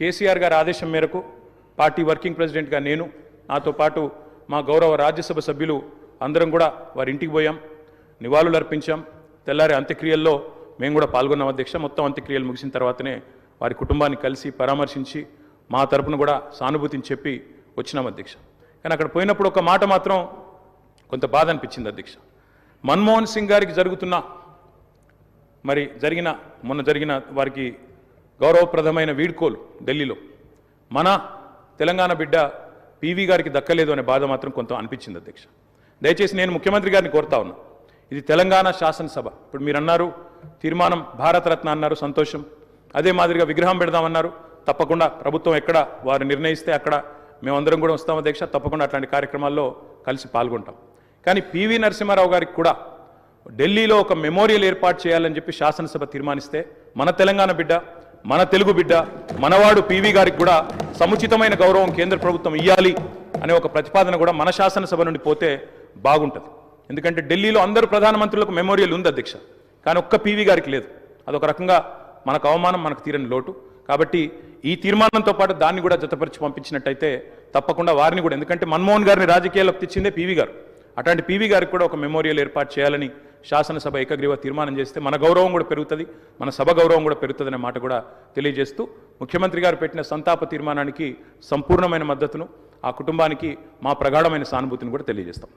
కేసీఆర్ గారి ఆదేశం మేరకు పార్టీ వర్కింగ్ ప్రెసిడెంట్గా నేను, నాతో పాటు మా గౌరవ రాజ్యసభ సభ్యులు అందరం కూడా వారి ఇంటికి పోయాం, నివాళులు అర్పించాం. తెల్లారి అంత్యక్రియల్లో మేము కూడా పాల్గొన్నాం అధ్యక్ష. మొత్తం అంత్యక్రియలు ముగిసిన తర్వాతనే వారి కుటుంబాన్ని కలిసి పరామర్శించి మా తరపున కూడా సానుభూతిని చెప్పి వచ్చినాం అధ్యక్ష. కానీ అక్కడ పోయినప్పుడు ఒక మాట మాత్రం కొంత బాధ అనిపించింది అధ్యక్ష. మన్మోహన్ సింగ్ గారికి మొన్న జరిగిన వారికి గౌరవప్రదమైన వీడ్కోలు ఢిల్లీలో మన తెలంగాణ బిడ్డ పీవీ గారికి దక్కలేదు అనే బాధ మాత్రం కొంత అనిపించింది అధ్యక్ష. దయచేసి నేను ముఖ్యమంత్రి గారిని కోరుతా ఉన్నా, ఇది తెలంగాణ శాసనసభ. ఇప్పుడు మీరు అన్నారు తీర్మానం భారతరత్న అన్నారు, సంతోషం. అదే మాదిరిగా విగ్రహం పెడదామన్నారు, తప్పకుండా ప్రభుత్వం ఎక్కడ వారు నిర్ణయిస్తే అక్కడ మేమందరం కూడా వస్తాం అధ్యక్ష. తప్పకుండా అట్లాంటి కార్యక్రమాల్లో కలిసి పాల్గొంటాం. కానీ పివి నరసింహారావు గారికి కూడా ఢిల్లీలో ఒక మెమోరియల్ ఏర్పాటు చేయాలని చెప్పి శాసనసభ తీర్మానిస్తే మన తెలంగాణ బిడ్డ, మన తెలుగు బిడ్డ, మనవాడు పివి గారికి కూడా సముచితమైన గౌరవం కేంద్ర ప్రభుత్వం ఇవ్వాలి అనే ఒక ప్రతిపాదన కూడా మన శాసనసభ నుండి పోతే బాగుంటుంది. ఎందుకంటే ఢిల్లీలో అందరూ ప్రధానమంత్రులకు మెమోరియల్ ఉంది అధ్యక్ష, కానీ ఒక్క పివి గారికి లేదు. అదొక రకంగా మనకు అవమానం, మనకు తీరని లోటు. కాబట్టి ఈ తీర్మానంతో పాటు దాన్ని కూడా జతపరిచి పంపించినట్టయితే తప్పకుండా వారిని కూడా, ఎందుకంటే మన్మోహన్ గారిని రాజకీయాల్లోకి తెచ్చిందే పివి గారు, అట్లాంటి పివి గారికి కూడా ఒక మెమోరియల్ ఏర్పాటు చేయాలని శాసనసభ ఏకగ్రీవ తీర్మానం చేస్తే మన గౌరవం కూడా పెరుగుతుంది, మన సభ గౌరవం కూడా పెరుగుతుంది అనే మాట కూడా తెలియజేస్తూ ముఖ్యమంత్రి గారు పెట్టిన సంతాప తీర్మానానికి సంపూర్ణమైన మద్దతును, ఆ కుటుంబానికి మా ప్రగాఢమైన సానుభూతిని కూడా తెలియజేస్తాం.